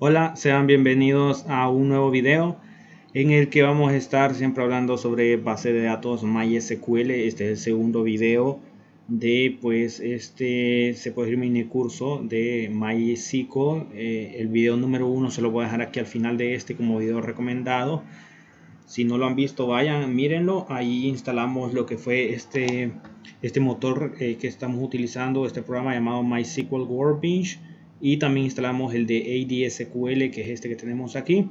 Hola, sean bienvenidos a un nuevo video en el que vamos a estar siempre hablando sobre base de datos MySQL. Este es el segundo video de se puede decir mini curso de MySQL. El video número 1 se lo voy a dejar aquí al final de este como video recomendado. Si no lo han visto, vayan, mírenlo. Ahí instalamos lo que fue este motor que estamos utilizando, este programa llamado MySQL Workbench. Y también instalamos el de ADSQL, que es este que tenemos aquí.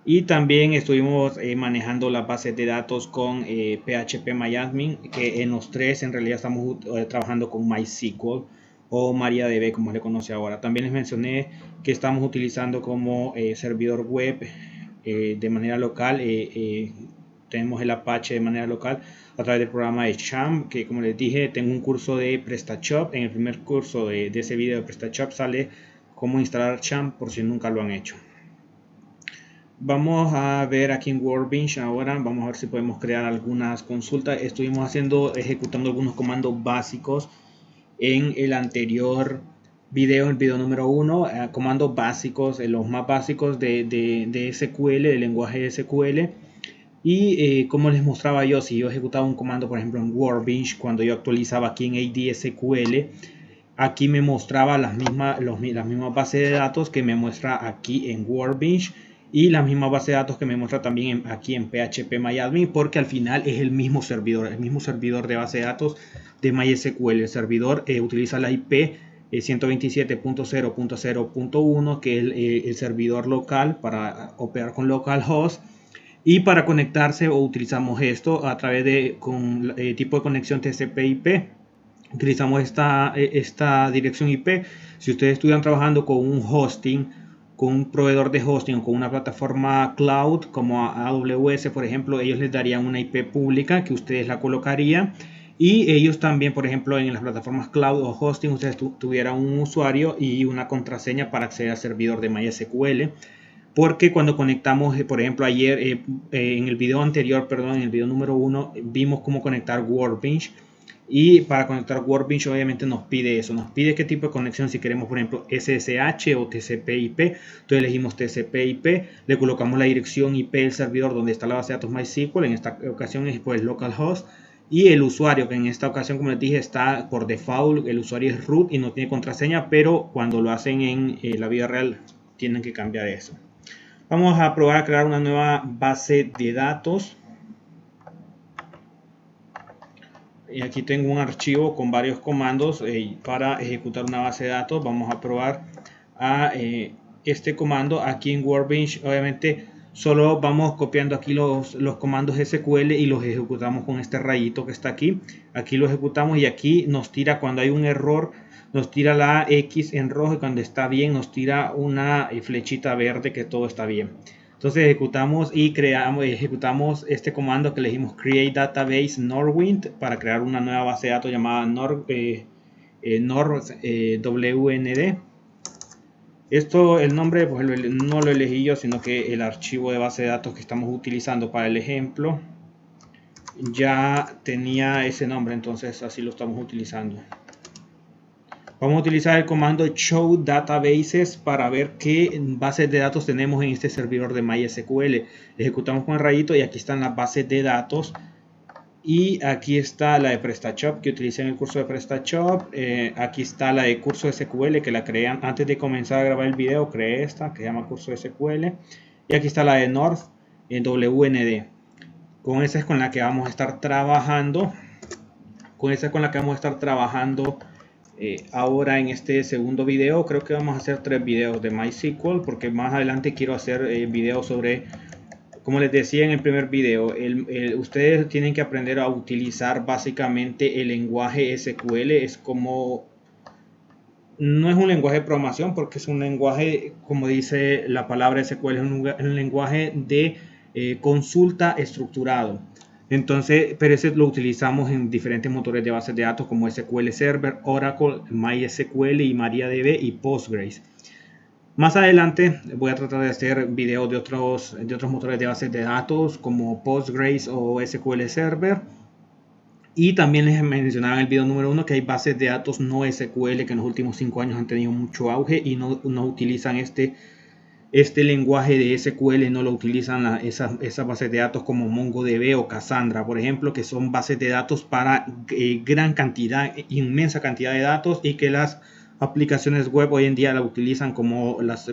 Y también estuvimos manejando las bases de datos con PHPMyAdmin, que en los tres en realidad estamos trabajando con MySQL o MariaDB, como se le conoce ahora. También les mencioné que estamos utilizando como servidor web de manera local. Tenemos el Apache de manera local a través del programa de Champ, que como les dije, tengo un curso de PrestaShop. En el primer curso de ese video de PrestaShop sale cómo instalar Champ por si nunca lo han hecho. Vamos a ver aquí en Workbench ahora, vamos a ver si podemos crear algunas consultas. Estuvimos ejecutando algunos comandos básicos en el anterior video, el video número 1, comandos básicos, los más básicos de SQL, del lenguaje de SQL. Y como les mostraba yo, si yo ejecutaba un comando, por ejemplo en Workbench, cuando yo actualizaba aquí en ADSQL, aquí me mostraba las mismas bases de datos que me muestra aquí en Workbench y la misma base de datos que me muestra también aquí en PHPMyAdmin, porque al final es el mismo servidor de base de datos de MySQL. El servidor utiliza la IP 127.0.0.1, que es el servidor local para operar con localhost. Y para conectarse utilizamos esto a través de tipo de conexión TCP/IP. Utilizamos esta dirección IP. Si ustedes estuvieran trabajando con un hosting, con un proveedor de hosting o con una plataforma cloud como AWS, por ejemplo, ellos les darían una IP pública que ustedes la colocarían. Y ellos también, por ejemplo, en las plataformas cloud o hosting, ustedes tuvieran un usuario y una contraseña para acceder al servidor de MySQL. Porque cuando conectamos, por ejemplo, ayer en el video anterior, perdón, en el video número 1, vimos cómo conectar Workbench. Y para conectar Workbench obviamente nos pide eso, nos pide qué tipo de conexión, si queremos por ejemplo SSH o TCP/IP. Entonces elegimos TCP/IP, le colocamos la dirección IP del servidor donde está la base de datos MySQL, en esta ocasión es pues localhost, y el usuario, que en esta ocasión como les dije está por default, el usuario es root y no tiene contraseña, pero cuando lo hacen en la vida real tienen que cambiar eso. Vamos a probar a crear una nueva base de datos. Y aquí tengo un archivo con varios comandos para ejecutar una base de datos. Vamos a probar a este comando aquí en Workbench. Obviamente solo vamos copiando aquí los comandos SQL y los ejecutamos con este rayito que está aquí. Aquí lo ejecutamos y aquí nos tira cuando hay un error, nos tira la X en rojo, y cuando está bien nos tira una flechita verde que todo está bien. Entonces ejecutamos este comando que le dijimos create database Norwind para crear una nueva base de datos llamada WND. Esto, el nombre pues no lo elegí yo, sino que el archivo de base de datos que estamos utilizando para el ejemplo ya tenía ese nombre, entonces así lo estamos utilizando. Vamos a utilizar el comando show databases para ver qué bases de datos tenemos en este servidor de MySQL. Ejecutamos con el rayito y aquí están las bases de datos. Y aquí está la de PrestaShop que utilicé en el curso de PrestaShop. Aquí está la de curso SQL que la crean antes de comenzar a grabar el video. Creé esta que se llama curso SQL. Y aquí está la de North en WND. Con esa es con la que vamos a estar trabajando. Ahora en este segundo video. Creo que vamos a hacer 3 videos de MySQL, porque más adelante quiero hacer videos sobre, como les decía en el primer video, ustedes tienen que aprender a utilizar básicamente el lenguaje SQL. Es como, no es un lenguaje de programación, porque es un lenguaje, como dice la palabra SQL, es un lenguaje de consulta estructurado. Entonces, pero ese lo utilizamos en diferentes motores de bases de datos como SQL Server, Oracle, MySQL y MariaDB y Postgres. Más adelante voy a tratar de hacer videos de otros motores de bases de datos como Postgres o SQL Server. Y también les mencionaba en el video número 1 que hay bases de datos no SQL que en los últimos 5 años han tenido mucho auge y no utilizan este este lenguaje de SQL no lo utilizan esas bases de datos como MongoDB o Cassandra, por ejemplo, que son bases de datos para gran cantidad, inmensa cantidad de datos, y que las aplicaciones web hoy en día la utilizan como las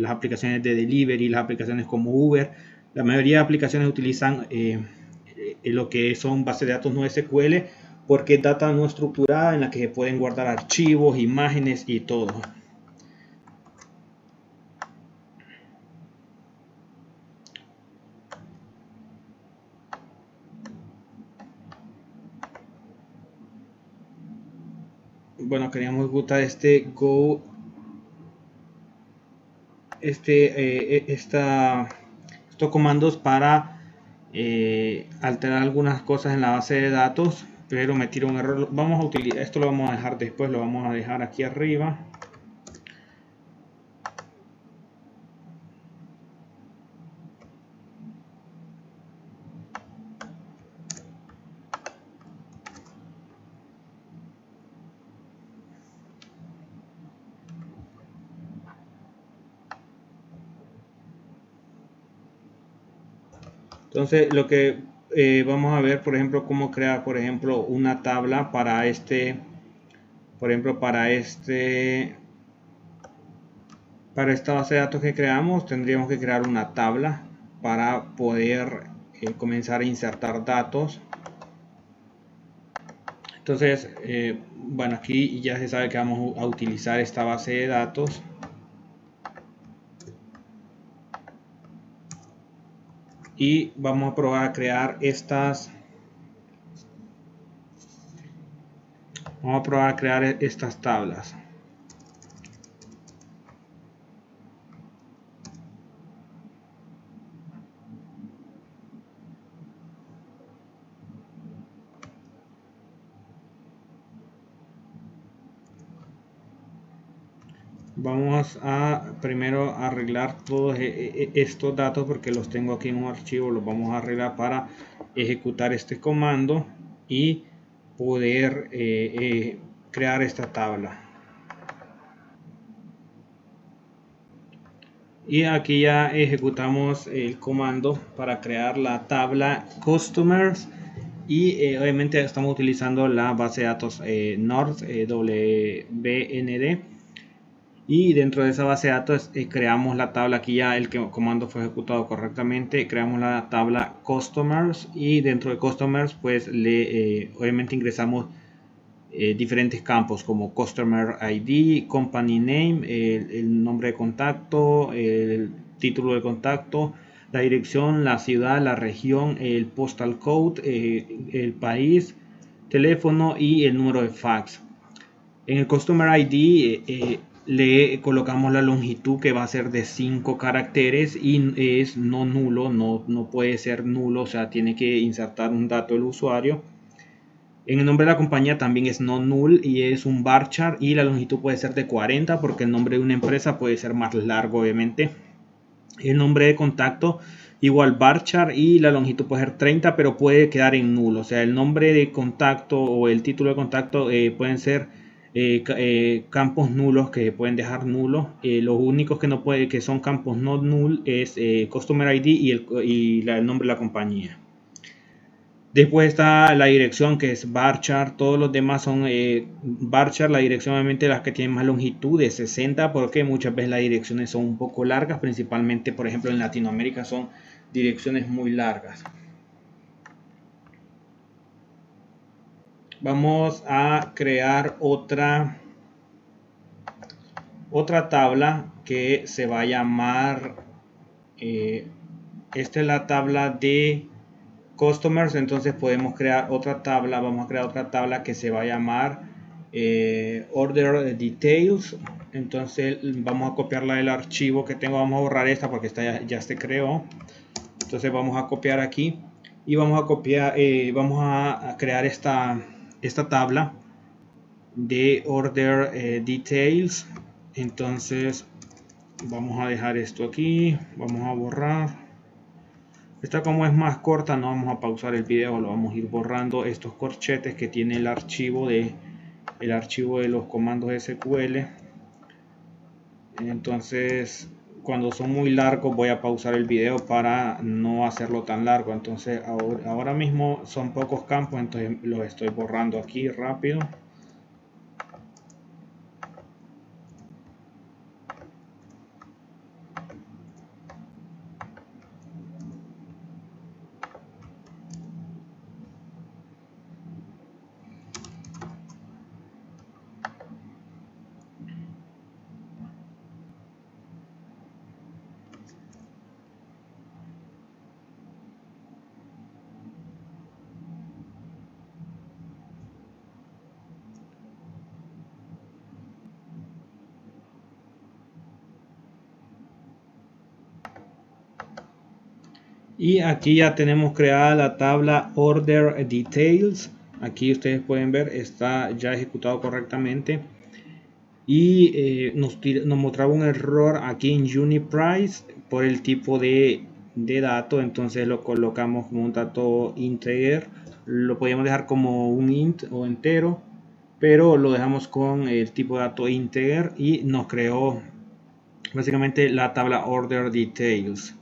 aplicaciones de delivery, las aplicaciones como Uber. La mayoría de aplicaciones utilizan lo que son bases de datos no SQL porque es data no estructurada en la que se pueden guardar archivos, imágenes y todo. Bueno, queríamos ejecutar estos comandos para alterar algunas cosas en la base de datos, pero me tiro un error. Vamos a utilizar esto, lo vamos a dejar después, lo vamos a dejar aquí arriba. Entonces, lo que vamos a ver, por ejemplo, cómo crear, por ejemplo, una tabla para por ejemplo, para esta base de datos que creamos, tendríamos que crear una tabla para poder comenzar a insertar datos. Entonces, bueno, aquí ya se sabe que vamos a utilizar esta base de datos. Y vamos a probar a crear estas tablas. Vamos a primero arreglar todos estos datos porque los tengo aquí en un archivo. Los vamos a arreglar para ejecutar este comando y poder crear esta tabla. Y aquí ya ejecutamos el comando para crear la tabla customers, y obviamente estamos utilizando la base de datos North WBND, y dentro de esa base de datos creamos la tabla. Aquí ya el comando fue ejecutado correctamente. Creamos la tabla customers, y dentro de customers pues obviamente ingresamos diferentes campos como Customer ID, Company Name, el nombre de contacto, el título de contacto, la dirección, la ciudad, la región, el postal code, el país, teléfono y el número de fax. En el Customer ID le colocamos la longitud, que va a ser de 5 caracteres y es no nulo, no puede ser nulo, o sea, tiene que insertar un dato del usuario. En el nombre de la compañía también es no null y es un varchar, y la longitud puede ser de 40 porque el nombre de una empresa puede ser más largo, obviamente. El nombre de contacto igual varchar, y la longitud puede ser 30 pero puede quedar en nulo. O sea, el nombre de contacto o el título de contacto pueden ser campos nulos que pueden dejar nulos. Los únicos que no puede, que son campos no null, es Customer ID y el nombre de la compañía. Después está la dirección, que es varchar. Todos los demás son varchar. La dirección, obviamente, las que tienen más longitud de 60, porque muchas veces las direcciones son un poco largas, principalmente, por ejemplo, en Latinoamérica son direcciones muy largas. Vamos a crear otra tabla que se va a llamar, esta es la tabla de customers. Entonces podemos crear otra tabla. Vamos a crear otra tabla que se va a llamar order details. Entonces vamos a copiarla del archivo que tengo. Vamos a borrar esta porque esta ya se creó. Entonces vamos a copiar aquí y vamos a copiar, vamos a crear esta tabla de order details. Entonces vamos a dejar esto aquí, vamos a borrar. Esta, como es más corta, no vamos a pausar el video, lo vamos a ir borrando estos corchetes que tiene el archivo de los comandos SQL. Entonces cuando son muy largos voy a pausar el video para no hacerlo tan largo. Entonces ahora mismo son pocos campos, entonces los estoy borrando aquí rápido. Y aquí ya tenemos creada la tabla Order Details. Aquí ustedes pueden ver, está ya ejecutado correctamente. Y nos mostraba un error aquí en Uniprice por el tipo de dato. Entonces lo colocamos como un dato integer. Lo podemos dejar como un int o entero, pero lo dejamos con el tipo de dato integer y nos creó básicamente la tabla Order Details.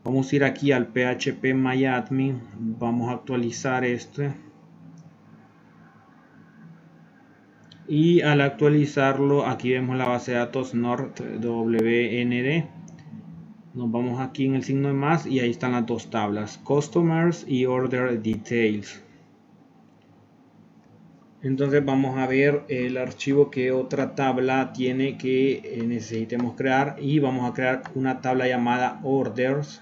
Vamos a ir aquí al phpMyAdmin, vamos a actualizar este. Y al actualizarlo, aquí vemos la base de datos NordWND. Nos vamos aquí en el signo de más y ahí están las dos tablas, Customers y Order Details. Entonces vamos a ver el archivo que otra tabla tiene que necesitemos crear, y vamos a crear una tabla llamada Orders.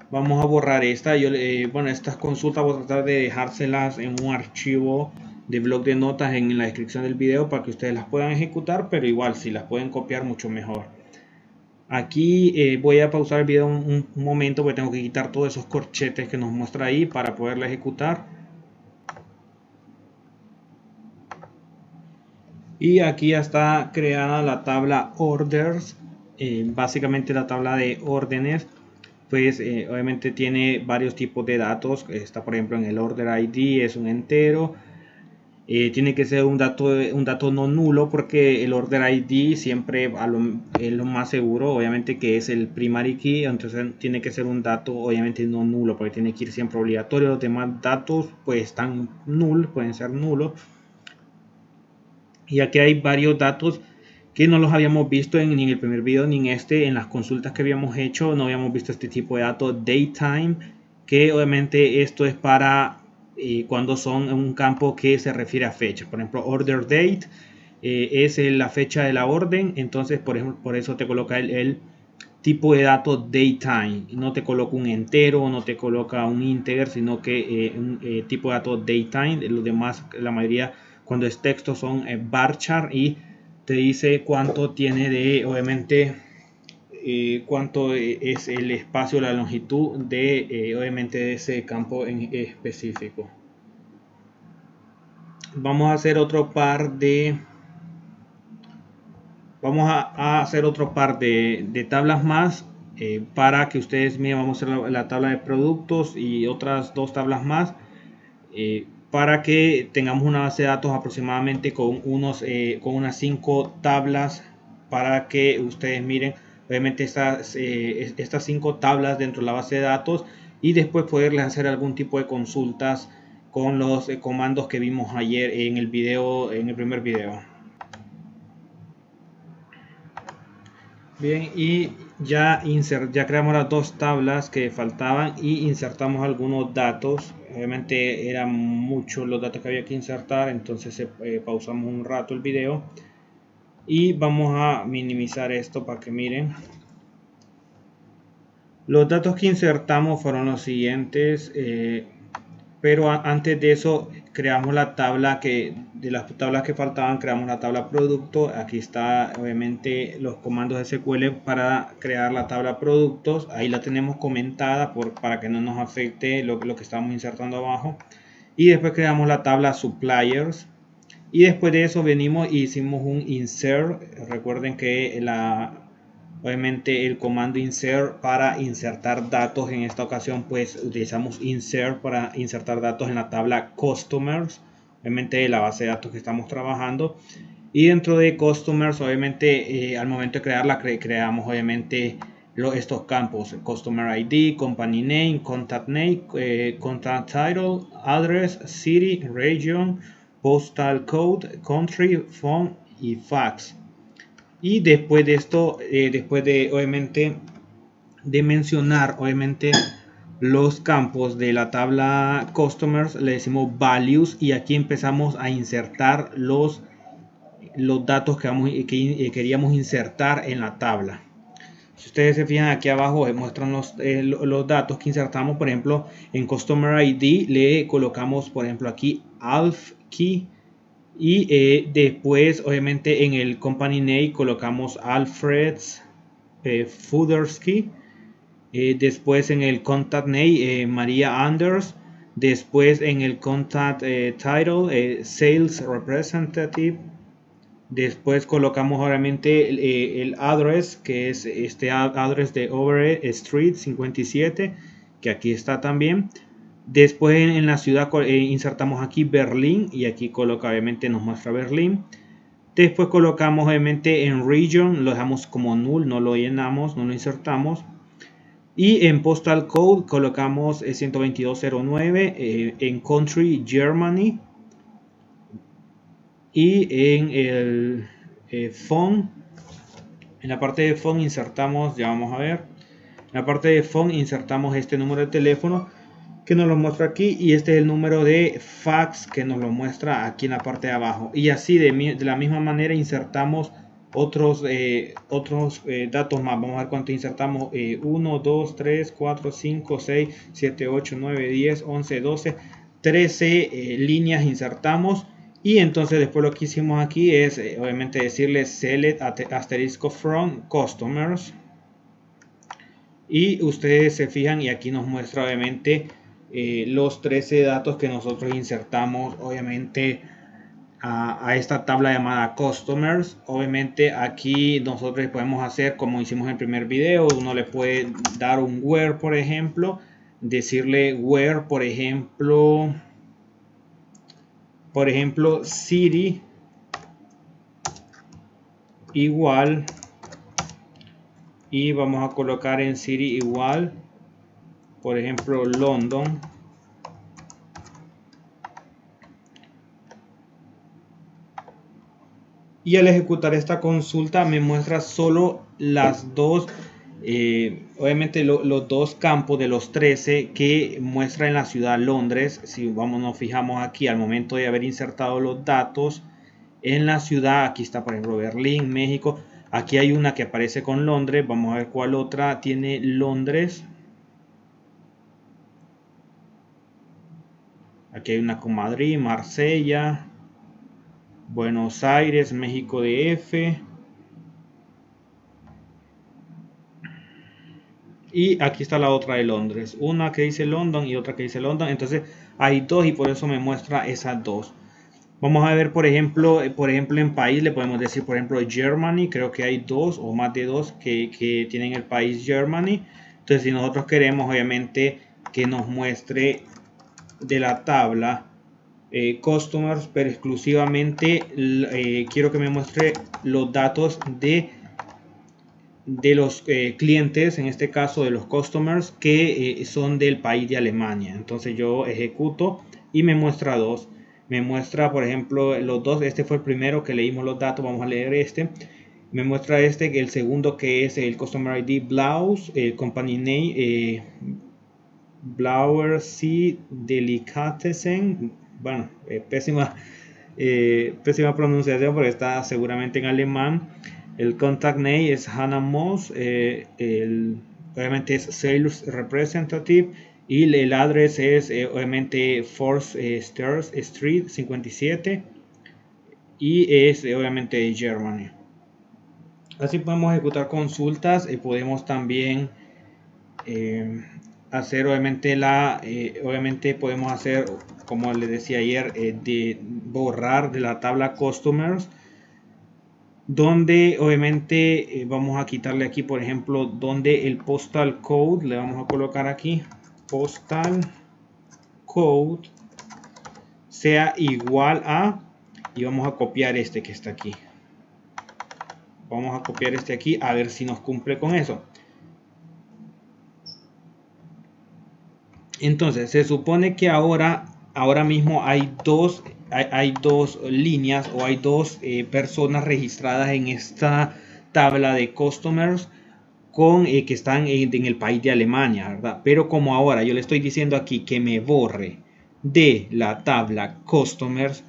Vamos a borrar esta. Bueno, estas consultas voy a tratar de dejárselas en un archivo de blog de notas en la descripción del video para que ustedes las puedan ejecutar, pero igual si las pueden copiar mucho mejor. Aquí voy a pausar el video un momento porque tengo que quitar todos esos corchetes que nos muestra ahí para poderla ejecutar. Y aquí ya está creada la tabla Orders, básicamente la tabla de órdenes. Pues obviamente tiene varios tipos de datos. Está por ejemplo en el order ID, es un entero. Tiene que ser un dato no nulo, porque el order ID siempre es lo más seguro, obviamente, que es el primary key. Entonces tiene que ser un dato obviamente no nulo, porque tiene que ir siempre obligatorio. Los demás datos pues están null, pueden ser nulos. Y aquí hay varios datos que no los habíamos visto ni en el primer video ni en las consultas que habíamos hecho. No habíamos visto este tipo de datos datetime, que obviamente esto es para cuando son un campo que se refiere a fecha. Por ejemplo, order date es la fecha de la orden. Entonces por eso te coloca el tipo de dato datetime, no te coloca un entero, no te coloca un integer, sino que un tipo de dato datetime. Los demás, la mayoría cuando es texto, son varchar, y te dice cuánto tiene de, obviamente, cuánto es el espacio, la longitud de, obviamente, de ese campo en específico. Vamos a hacer otro par de tablas más para que ustedes miren. Vamos a hacer la tabla de productos y otras dos tablas más para que tengamos una base de datos aproximadamente con unas 5 tablas, para que ustedes miren obviamente estas 5 tablas dentro de la base de datos, y después poderles hacer algún tipo de consultas con los comandos que vimos ayer en el primer video. Bien, y ya creamos las dos tablas que faltaban y insertamos algunos datos. Obviamente eran muchos los datos que había que insertar, entonces pausamos un rato el video y vamos a minimizar esto para que miren. Los datos que insertamos fueron los siguientes, pero antes de eso creamos la tabla de las tablas que faltaban, creamos la tabla producto. Aquí está obviamente los comandos SQL para crear la tabla productos. Ahí la tenemos comentada para que no nos afecte lo que estamos insertando abajo. Y después creamos la tabla suppliers. Y después de eso venimos y hicimos un insert. Recuerden que obviamente el comando insert para insertar datos, en esta ocasión pues utilizamos insert para insertar datos en la tabla customers, obviamente la base de datos que estamos trabajando. Y dentro de customers, obviamente, al momento de crearla, creamos obviamente estos campos: customer ID, company name, contact title, address, city, region, postal code, country, phone y fax. Y después de esto, después de obviamente de mencionar obviamente los campos de la tabla customers, le decimos values, y aquí empezamos a insertar los datos que queríamos insertar en la tabla. Si ustedes se fijan, aquí abajo muestran los datos que insertamos. Por ejemplo, en Customer ID le colocamos, por ejemplo, aquí Alf Key, y después obviamente en el Company Name colocamos Alfred's Foodersky. Después en el Contact Name María Anders. Después en el Contact Title Sales Representative. Después colocamos obviamente el address, que es este address de Overett Street 57, que aquí está también. Después en la ciudad insertamos aquí Berlín, y aquí coloca, obviamente nos muestra Berlín. Después colocamos obviamente en region, lo dejamos como null, no lo llenamos, no lo insertamos. Y en postal code colocamos 12209, en country Germany. Y en el phone, en la parte de phone insertamos, ya vamos a ver, en la parte de phone insertamos este número de teléfono que nos lo muestra aquí, y este es el número de fax que nos lo muestra aquí en la parte de abajo. Y así de la misma manera insertamos otros datos más. Vamos a ver cuánto insertamos: 1, 2, 3, 4, 5, 6, 7, 8, 9, 10, 11, 12, 13 líneas insertamos. Y entonces después lo que hicimos aquí es obviamente decirle select asterisco from customers, y ustedes se fijan y aquí nos muestra obviamente los 13 datos que nosotros insertamos obviamente a esta tabla llamada customers. Obviamente aquí nosotros podemos hacer como hicimos en el primer video. Uno le puede dar un where, por ejemplo, decirle where, por ejemplo city igual, y vamos a colocar en city igual, por ejemplo, London. Y al ejecutar esta consulta me muestra solo las dos, obviamente los dos campos de los 13 que muestra en la ciudad Londres. Si nos fijamos aquí al momento de haber insertado los datos en la ciudad, aquí está por ejemplo Berlín, México. Aquí hay una que aparece con Londres. Vamos a ver cuál otra tiene Londres. Aquí hay una con Madrid, Marsella, Buenos Aires, México DF. Y aquí está la otra de Londres. Una que dice London y otra que dice London. Entonces hay dos, y por eso me muestra esas dos. Vamos a ver, por ejemplo en país le podemos decir, por ejemplo, Germany. Creo que hay dos o más de dos que tienen el país Germany. Entonces si nosotros queremos obviamente que nos muestre de la tabla customers, pero exclusivamente quiero que me muestre los datos de los clientes, en este caso de los customers que son del país de Alemania. Entonces yo ejecuto y me muestra dos. Me muestra, por ejemplo, los dos. Este fue el primero que leímos los datos. Vamos a leer este. Me muestra este, el segundo, que es el Customer ID Blouse, el Company Name Blauer C Delicatessen. Bueno, pésima pronunciación porque está seguramente en alemán. El Contact Name es Hannah Moss. Obviamente es Sales Representative. Y el address es obviamente 4th Stairs Street 57. Y es obviamente Germany. Así podemos ejecutar consultas. Y podemos también hacer obviamente podemos hacer, como les decía ayer, de borrar de la tabla customers, donde obviamente vamos a quitarle aquí, por ejemplo, donde el postal code, le vamos a colocar aquí postal code sea igual a y vamos a copiar este que está aquí. Vamos a copiar este aquí a ver si nos cumple con eso. Entonces se supone que ahora mismo hay dos líneas, o hay dos personas registradas en esta tabla de customers con que están en el país de Alemania, ¿verdad? Pero como ahora yo le estoy diciendo aquí que me borre de la tabla customers,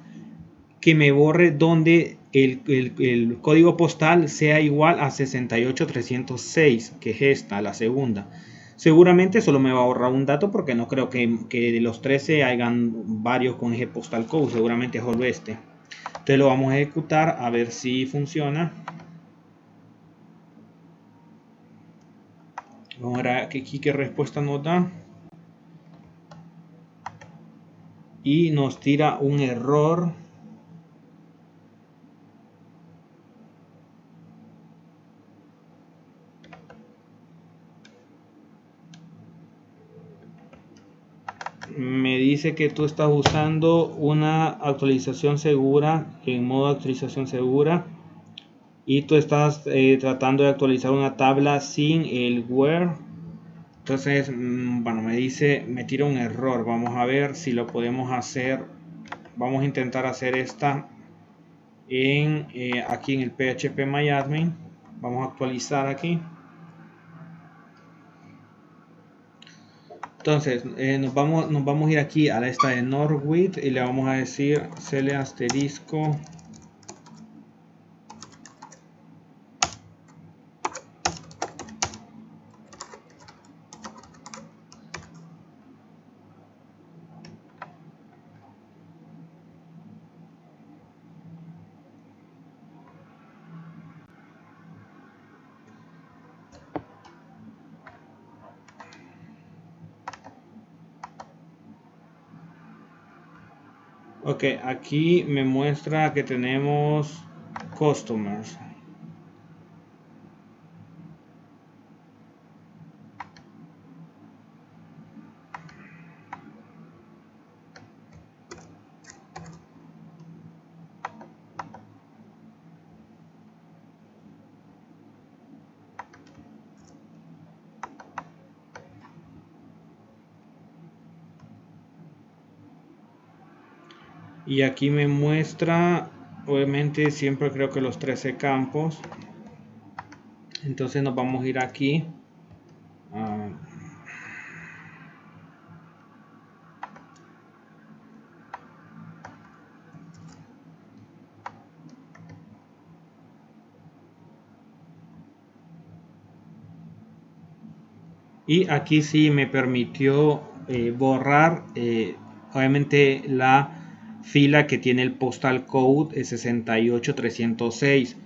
que me borre donde el código postal sea igual a 68306, que es esta, la segunda. Seguramente solo me va a ahorrar un dato, porque no creo que de los 13 hayan varios con ese postal code. Seguramente es solo este. Entonces lo vamos a ejecutar a ver si funciona. Vamos a ver aquí qué respuesta nos da. Y nos tira un error. Me dice que tú estás usando una actualización segura, en modo actualización segura, y tú estás tratando de actualizar una tabla sin el where. Entonces, bueno, me tira un error. Vamos a ver si lo podemos hacer. Vamos a intentar hacer esta aquí en el phpMyAdmin. Vamos a actualizar aquí. Entonces nos vamos a ir aquí a esta de Norwid y le vamos a decir cl asterisco ok, aquí me muestra que tenemos customers. Y aquí me muestra, obviamente siempre creo que los 13 campos. Entonces nos vamos a ir aquí. Y aquí sí me permitió borrar obviamente la fila que tiene el postal code 68306.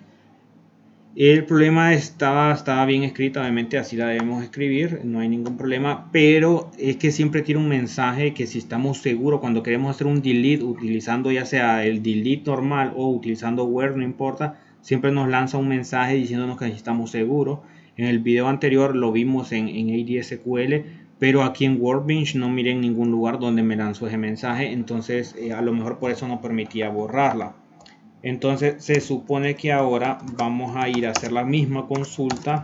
El problema estaba bien escrita, obviamente así la debemos escribir, no hay ningún problema, pero es que siempre tiene un mensaje que si estamos seguros, cuando queremos hacer un delete utilizando ya sea el delete normal o utilizando where, no importa, siempre nos lanza un mensaje diciéndonos que estamos seguros. En el video anterior lo vimos en ADSQL, pero aquí en Workbench no miré en ningún lugar donde me lanzó ese mensaje, entonces a lo mejor por eso no permitía borrarla. Entonces se supone que ahora vamos a ir a hacer la misma consulta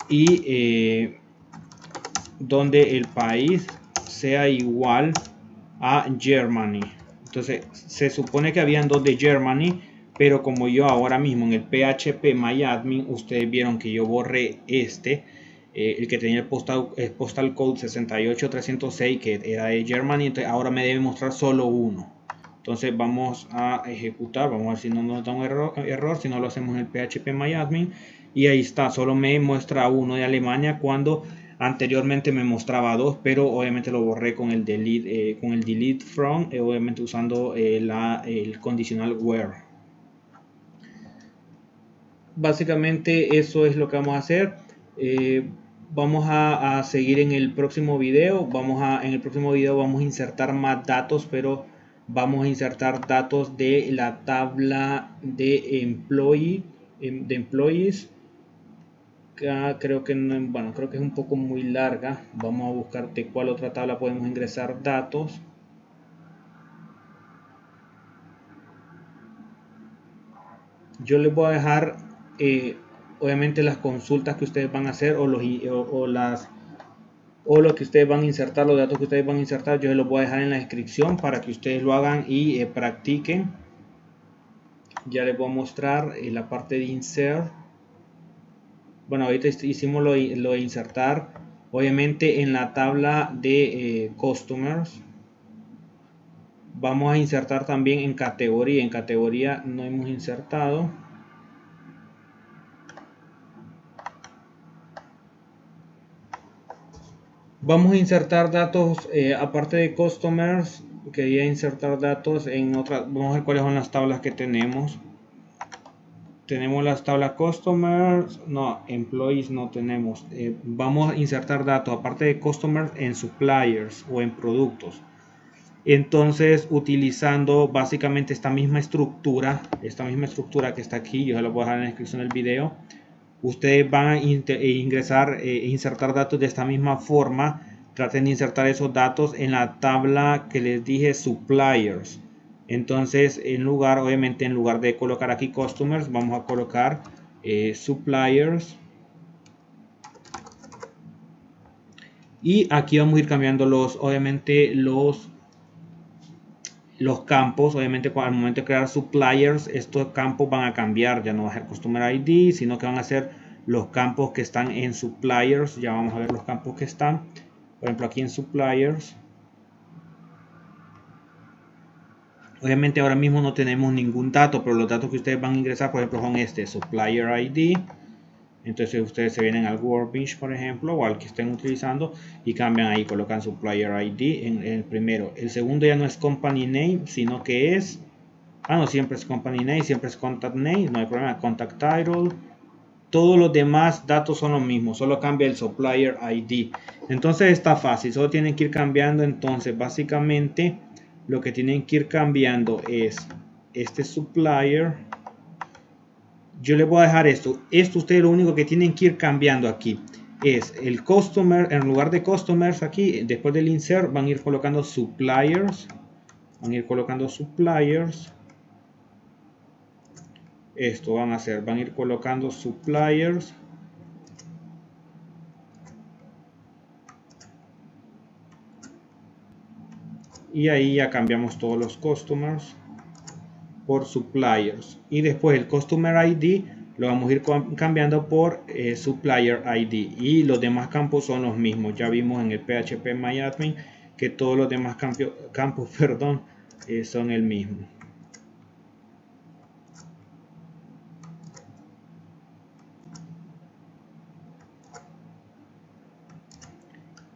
y donde el país sea igual a Germany. Entonces se supone que habían dos de Germany, pero como yo ahora mismo en el phpMyAdmin, ustedes vieron que yo borré el que tenía el postal code 68306, que era de Germany, entonces ahora me debe mostrar solo uno. Entonces vamos a ejecutar, vamos a ver si no nos da un error, si no lo hacemos en el phpMyAdmin, y ahí está, solo me muestra uno de Alemania cuando anteriormente me mostraba dos, pero obviamente lo borré con el delete from, obviamente usando el condicional where. Básicamente eso es lo que vamos a hacer. Vamos a seguir en el próximo video. En el próximo video vamos a insertar más datos, pero vamos a insertar datos de la tabla de employees. Creo que no, creo que es un poco muy larga. Vamos a buscar de cuál otra tabla podemos ingresar datos. yo les voy a dejar obviamente las consultas que ustedes van a hacer o lo que ustedes van a insertar, los datos que ustedes van a insertar, yo se los voy a dejar en la descripción para que ustedes lo hagan y practiquen. Ya les voy a mostrar la parte de insert. Bueno, ahorita hicimos lo de insertar, obviamente en la tabla de customers. Vamos a insertar también en categoría no hemos insertado. Vamos a insertar datos, aparte de customers, quería insertar datos en otras. Vamos a ver cuáles son las tablas que tenemos. Tenemos las tablas customers, no, employees no tenemos. Vamos a insertar datos, aparte de customers, en suppliers o en productos. Entonces, utilizando básicamente esta misma estructura que está aquí, yo se lo voy a dejar en la descripción del video. Ustedes van a insertar datos de esta misma forma. Traten de insertar esos datos en la tabla que les dije, suppliers. Entonces, obviamente en lugar de colocar aquí customers, vamos a colocar suppliers. Y aquí vamos a ir cambiando obviamente los campos. Obviamente al momento de crear suppliers, estos campos van a cambiar, ya no va a ser customer ID, sino que van a ser los campos que están en suppliers. Ya vamos a ver los campos que están, por ejemplo aquí en suppliers. Obviamente ahora mismo no tenemos ningún dato, pero los datos que ustedes van a ingresar, por ejemplo, son supplier ID. Entonces ustedes se vienen al Workbench, por ejemplo, o al que estén utilizando y cambian ahí, colocan supplier ID en el primero. El segundo ya no es company name, sino que es, no, siempre es company name, siempre es contact name, no hay problema, contact title. Todos los demás datos son los mismos, solo cambia el supplier ID. Entonces está fácil, solo tienen que ir cambiando. Entonces básicamente lo que tienen que ir cambiando es este supplier. Yo les voy a dejar esto ustedes lo único que tienen que ir cambiando aquí es el customer. En lugar de customers, aquí después del insert van a ir colocando suppliers. Esto van a ir colocando suppliers. Y ahí ya cambiamos todos los customers por suppliers. Y después el customer ID lo vamos a ir cambiando por supplier ID. Y los demás campos son los mismos. Ya vimos en el PHPMyAdmin que todos los demás campos son el mismo.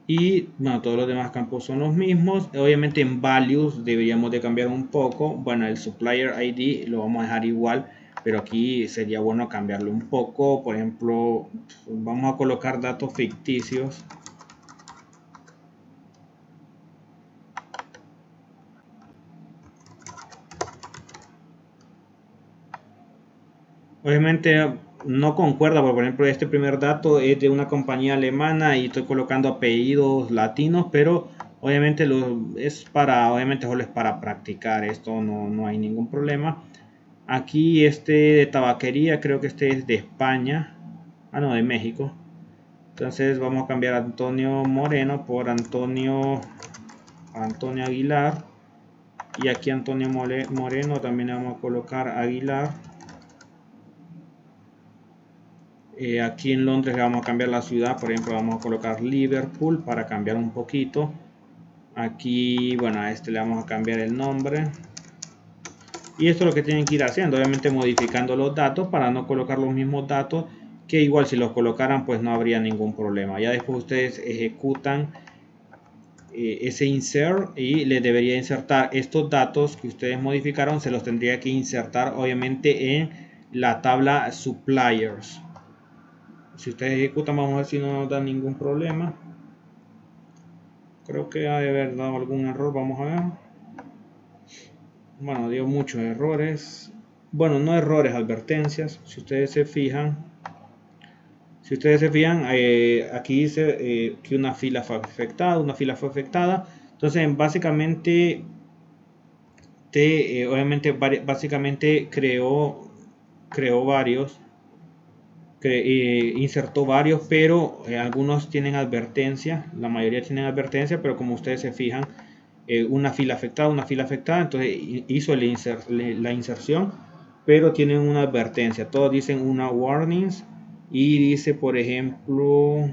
Y bueno, todos los demás campos son los mismos. Obviamente en values deberíamos de cambiar un poco. Bueno, el supplier ID lo vamos a dejar igual, pero aquí sería bueno cambiarlo un poco. Por ejemplo, vamos a colocar datos ficticios. Obviamente no concuerda, por ejemplo este primer dato es de una compañía alemana y estoy colocando apellidos latinos, pero obviamente solo es para practicar. Esto no hay ningún problema. Aquí de tabaquería, creo que este es de España, no, de México. Entonces vamos a cambiar Antonio Moreno por Antonio Aguilar. Y aquí Antonio Moreno también le vamos a colocar Aguilar. Aquí en Londres le vamos a cambiar la ciudad, por ejemplo vamos a colocar Liverpool para cambiar un poquito. Aquí, bueno, a este le vamos a cambiar el nombre. Y esto es lo que tienen que ir haciendo, obviamente modificando los datos para no colocar los mismos datos, que igual si los colocaran pues no habría ningún problema. Ya después ustedes ejecutan ese insert y les debería insertar estos datos que ustedes modificaron, se los tendría que insertar obviamente en la tabla suppliers. Si ustedes ejecutan, vamos a ver si no nos da ningún problema. Creo que ha de haber dado algún error, vamos a ver. Bueno, dio muchos errores. Bueno, no errores, advertencias. Si ustedes se fijan, aquí dice que una fila fue afectada. Entonces, básicamente, básicamente creó creó varios, insertó varios, pero algunos tienen advertencia, la mayoría tienen advertencia, pero como ustedes se fijan, una fila afectada, entonces hizo la inserción, pero tienen una advertencia, todos dicen una warnings y dice, por ejemplo,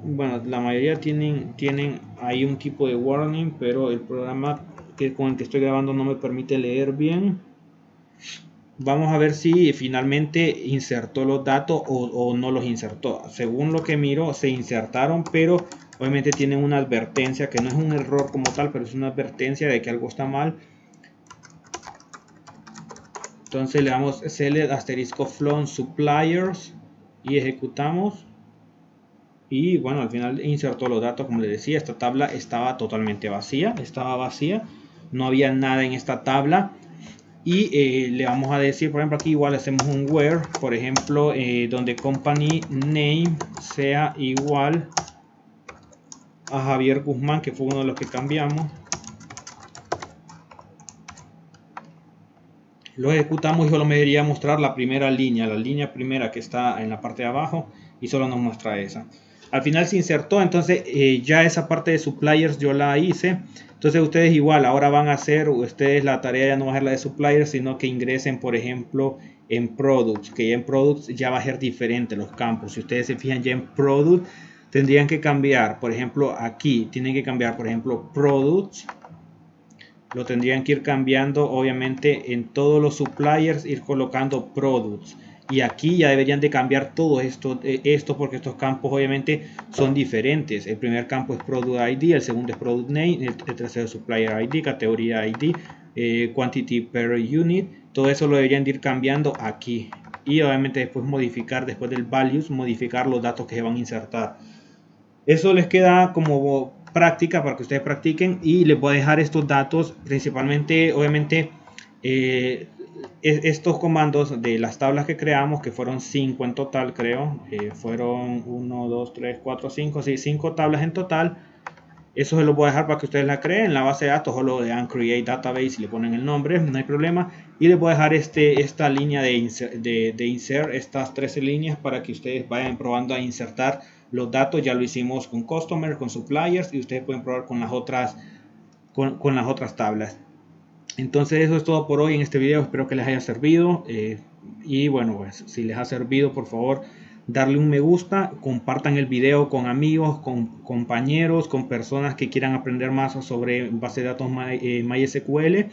bueno, la mayoría tienen ahí un tipo de warning, pero el programa con el que estoy grabando no me permite leer bien. Vamos a ver si finalmente insertó los datos o no los insertó. Según lo que miro, se insertaron, pero obviamente tienen una advertencia, que no es un error como tal, pero es una advertencia de que algo está mal. Entonces le damos select asterisco from suppliers y ejecutamos. Y bueno, al final insertó los datos, como les decía. Esta tabla estaba totalmente vacía, no había nada en esta tabla. Y le vamos a decir, por ejemplo, aquí igual hacemos un where, por ejemplo, donde company name sea igual a Javier Guzmán, que fue uno de los que cambiamos. Lo ejecutamos y solo me debería mostrar la primera línea, la línea primera que está en la parte de abajo, y solo nos muestra esa. Al final se insertó, entonces ya esa parte de suppliers yo la hice. Entonces ustedes igual ahora van a hacer, ustedes la tarea ya no va a ser la de suppliers, sino que ingresen por ejemplo en products, que ya en products ya va a ser diferente los campos. Si ustedes se fijan ya en product, tendrían que cambiar, por ejemplo aquí, tienen que cambiar por ejemplo products. Lo tendrían que ir cambiando obviamente en todos los suppliers, ir colocando products. Y aquí ya deberían de cambiar todo esto porque estos campos obviamente son diferentes. El primer campo es Product ID, el segundo es Product Name, el tercero es Supplier ID, categoría ID, Quantity per Unit. Todo eso lo deberían de ir cambiando aquí. Y obviamente después modificar, después del values, modificar los datos que se van a insertar. Eso les queda como práctica para que ustedes practiquen, y les voy a dejar estos datos principalmente, obviamente, estos comandos de las tablas que creamos, que fueron 5 en total, creo, fueron 1, 2, 3, 4, 5, sí, 5 tablas en total. Eso se los voy a dejar para que ustedes la creen en la base de datos, solo le dan create database y le ponen el nombre, no hay problema. Y les voy a dejar esta línea de insert, estas 13 líneas, para que ustedes vayan probando a insertar los datos. Ya lo hicimos con customer, con suppliers, y ustedes pueden probar con las otras tablas. Entonces eso es todo por hoy en este video, espero que les haya servido, y bueno, pues si les ha servido, por favor darle un me gusta, compartan el video con amigos, con compañeros, con personas que quieran aprender más sobre base de datos MySQL.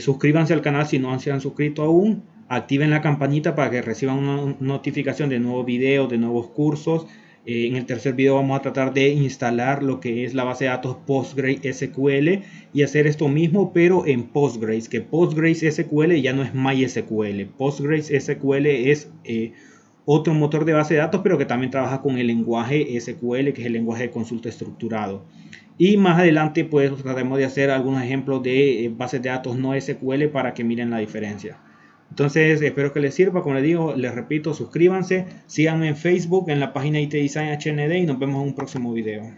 Suscríbanse al canal si no se han suscrito aún, activen la campanita para que reciban una notificación de nuevos videos, de nuevos cursos. En el tercer video vamos a tratar de instalar lo que es la base de datos PostgreSQL y hacer esto mismo pero en Postgres, que PostgreSQL ya no es MySQL. PostgreSQL es otro motor de base de datos, pero que también trabaja con el lenguaje SQL, que es el lenguaje de consulta estructurado. Y más adelante pues trataremos de hacer algunos ejemplos de bases de datos no SQL para que miren la diferencia. Entonces espero que les sirva. Como les digo, les repito, suscríbanse, síganme en Facebook en la página IT Design HND y nos vemos en un próximo video.